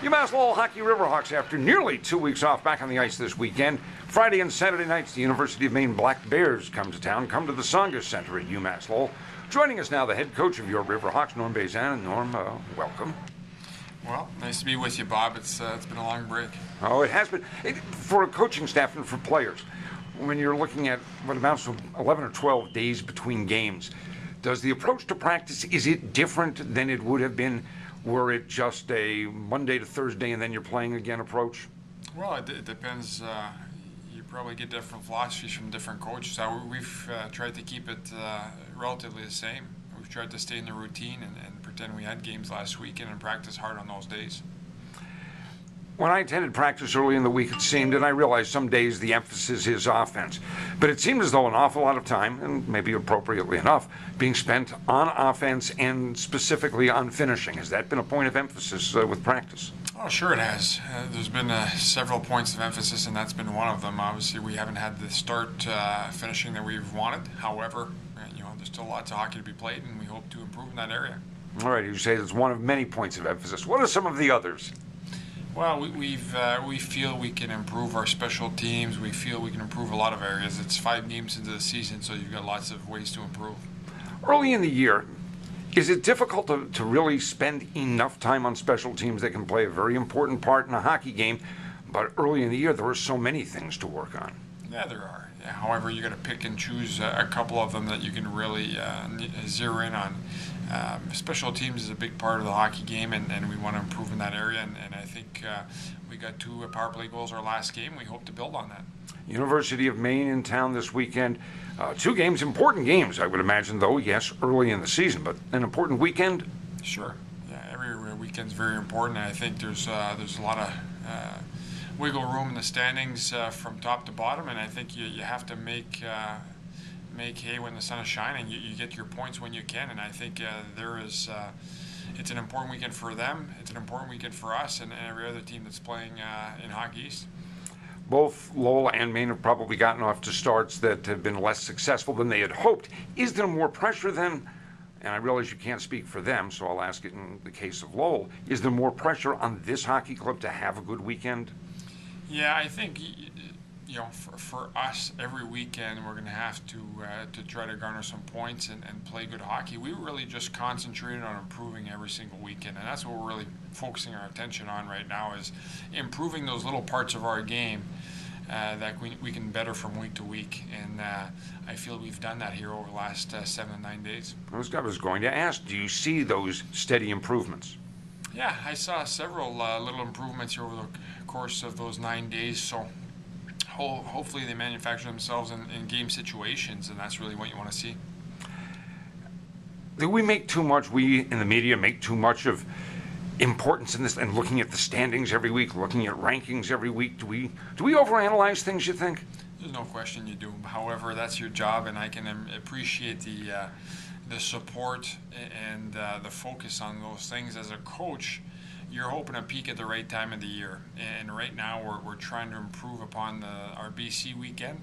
UMass Lowell Hockey Riverhawks, after nearly 2 weeks off, back on the ice this weekend. Friday and Saturday nights, the University of Maine Black Bears come to town, come to the Sanger Center at UMass Lowell. Joining us now, the head coach of your Riverhawks, Norm Bazin. Norm, welcome. Well, nice to be with you, Bob. It's been a long break. Oh, it has been. For a coaching staff and for players, when you're looking at what amounts to 11 or 12 days between games, does the approach to practice, is it different than it would have been were it just a Monday to Thursday and then you're playing again approach? Well, it depends. You probably get different philosophies from different coaches. We've tried to keep it relatively the same. We've tried to stay in the routine and pretend we had games last weekend and practice hard on those days. When I attended practice early in the week, it seemed, and I realized some days the emphasis is offense, but it seemed as though an awful lot of time, and maybe appropriately enough, being spent on offense and specifically on finishing. Has that been a point of emphasis with practice? Oh, sure it has. There's been several points of emphasis, and that's been one of them. Obviously, we haven't had the start finishing that we've wanted. However, there's still lots of hockey to be played, and we hope to improve in that area. All right, you say it's one of many points of emphasis. What are some of the others? Well, we feel we can improve our special teams. We feel we can improve a lot of areas. It's 5 games into the season, so you've got lots of ways to improve. Early in the year, is it difficult to really spend enough time on special teams that can play a very important part in a hockey game? But early in the year, there are so many things to work on. Yeah, there are. Yeah, however, you got to pick and choose a couple of them that you can really zero in on. Special teams is a big part of the hockey game, and we want to improve in that area. And I think we got 2 power play goals our last game. We hope to build on that. University of Maine in town this weekend. 2 games, important games, I would imagine, though. Yes, early in the season, but an important weekend. Sure. Yeah, every weekend's very important. And I think there's a lot of wiggle room in the standings from top to bottom, and I think you have to make hay when the sun is shining. You get your points when you can, and I think it's an important weekend for them. It's an important weekend for us and every other team that's playing in Hockey East. Both Lowell and Maine have probably gotten off to starts that have been less successful than they had hoped. Is there more pressure then? And I realize you can't speak for them, so I'll ask it in the case of Lowell. Is there more pressure on this hockey club to have a good weekend? Yeah, I think for us, every weekend we're going to have to try to garner some points and play good hockey. We really just concentrated on improving every single weekend, and that's what we're really focusing our attention on right now, is improving those little parts of our game that we can better from week to week. And I feel we've done that here over the last 7 to 9 days. I was going to ask, do you see those steady improvements? Yeah, I saw several little improvements here over the course of those 9 days, so hopefully they manufacture themselves in game situations, and that's really what you want to see. Do we make too much, we in the media make too much of importance in this, and looking at the standings every week, looking at rankings every week? Do we overanalyze things, you think? There's no question you do. However, that's your job, and I can appreciate the support and the focus on those things. As a coach, you're hoping to peak at the right time of the year, and right now we're trying to improve upon our BC weekend.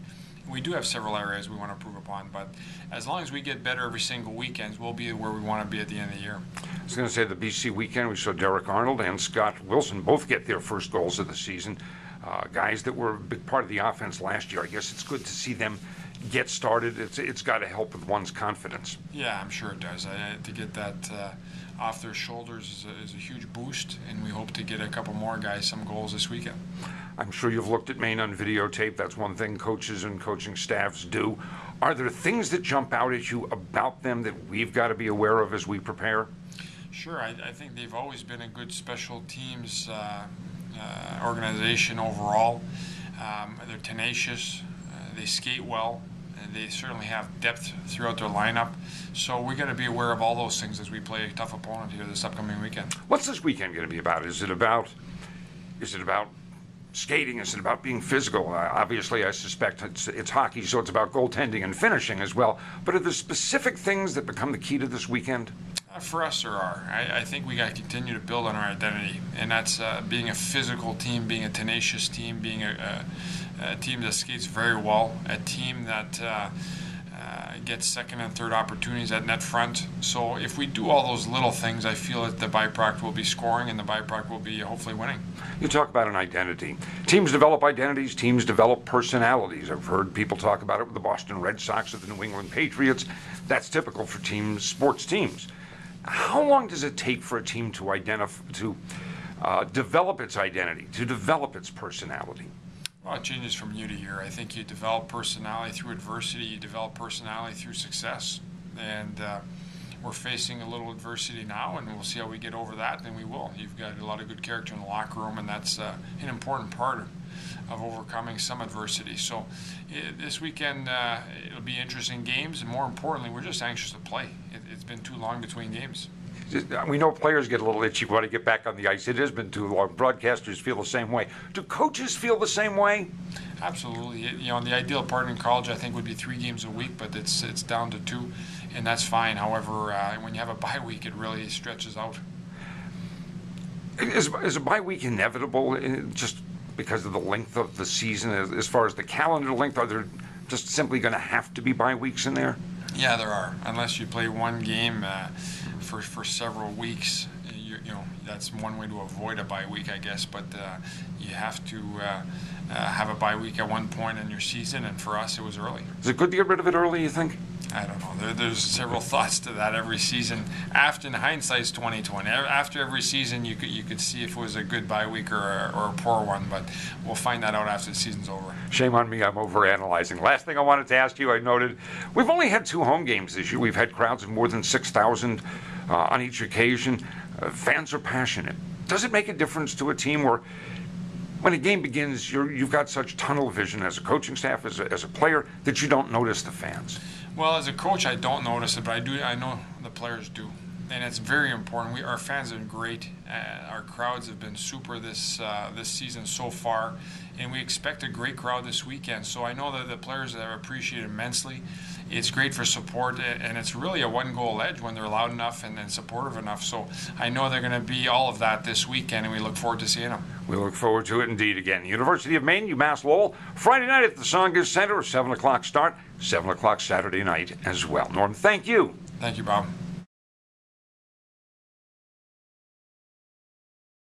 We do have several areas we want to improve upon, but as long as we get better every single weekend, we'll be where we want to be at the end of the year. I was going to say the BC weekend, we saw Derek Arnold and Scott Wilson both get their first goals of the season. Guys that were a big part of the offense last year. I guess it's good to see them get started. It's got to help with one's confidence. Yeah, I'm sure it does. To get that off their shoulders is a huge boost, and we hope to get a couple more guys some goals this weekend. I'm sure you've looked at Maine on videotape. That's one thing coaches and coaching staffs do. Are there things that jump out at you about them that we've got to be aware of as we prepare? Sure. I think they've always been a good special teams organization overall. They're tenacious. They skate well. They certainly have depth throughout their lineup. So we got to be aware of all those things as we play a tough opponent here this upcoming weekend. What's this weekend going to be about? Is it about skating? Is it about being physical? Obviously, I suspect it's hockey, so it's about goaltending and finishing as well. But are there specific things that become the key to this weekend? For us, there are. I think we got to continue to build on our identity, and that's being a physical team, being a tenacious team, being a team that skates very well, a team that get second and third opportunities at net front. So if we do all those little things, I feel that the byproduct will be scoring and the byproduct will be hopefully winning. You talk about an identity. Teams develop identities, teams develop personalities. I've heard people talk about it with the Boston Red Sox, with the New England Patriots. That's typical for teams, sports teams. How long does it take for a team to develop its identity, to develop its personality? Well, it changes from year to year. I think you develop personality through adversity, you develop personality through success. And we're facing a little adversity now, and we'll see how we get over that, then we will. You've got a lot of good character in the locker room, and that's an important part of overcoming some adversity. So this weekend, it'll be interesting games, and more importantly, we're just anxious to play. It's been too long between games. We know players get a little itchy when they get back on the ice. It has been too long. Broadcasters feel the same way. Do coaches feel the same way? Absolutely. The ideal part in college, I think, would be 3 games a week, but it's down to 2, and that's fine. However, when you have a bye week, it really stretches out. Is a bye week inevitable just because of the length of the season? As far as the calendar length, are there just simply going to have to be bye weeks in there? Yeah, there are. Unless you play one game for several weeks, that's one way to avoid a bye week, I guess. But you have to have a bye week at one point in your season, and for us, it was early. Is it good to get rid of it early, you think? I don't know. There's several thoughts to that every season. After, in hindsight, 2020. After every season, you could see if it was a good bye week or a poor one, but we'll find that out after the season's over. Shame on me, I'm overanalyzing. Last thing I wanted to ask you, I noted, we've only had 2 home games this year. We've had crowds of more than 6,000 on each occasion. Fans are passionate. Does it make a difference to a team where when a game begins, you've got such tunnel vision as a coaching staff, as a player, that you don't notice the fans? Well, as a coach, I don't notice it, but I know the players do. And it's very important. Our fans have been great. Our crowds have been super this season so far, and we expect a great crowd this weekend. So I know that the players have appreciated immensely. It's great for support, and it's really a one-goal edge when they're loud enough and supportive enough. So I know they're going to be all of that this weekend, and we look forward to seeing them. We look forward to it indeed again. University of Maine, UMass Lowell, Friday night at the Songas Center, 7 o'clock start, 7 o'clock Saturday night as well. Norm, thank you. Thank you, Bob.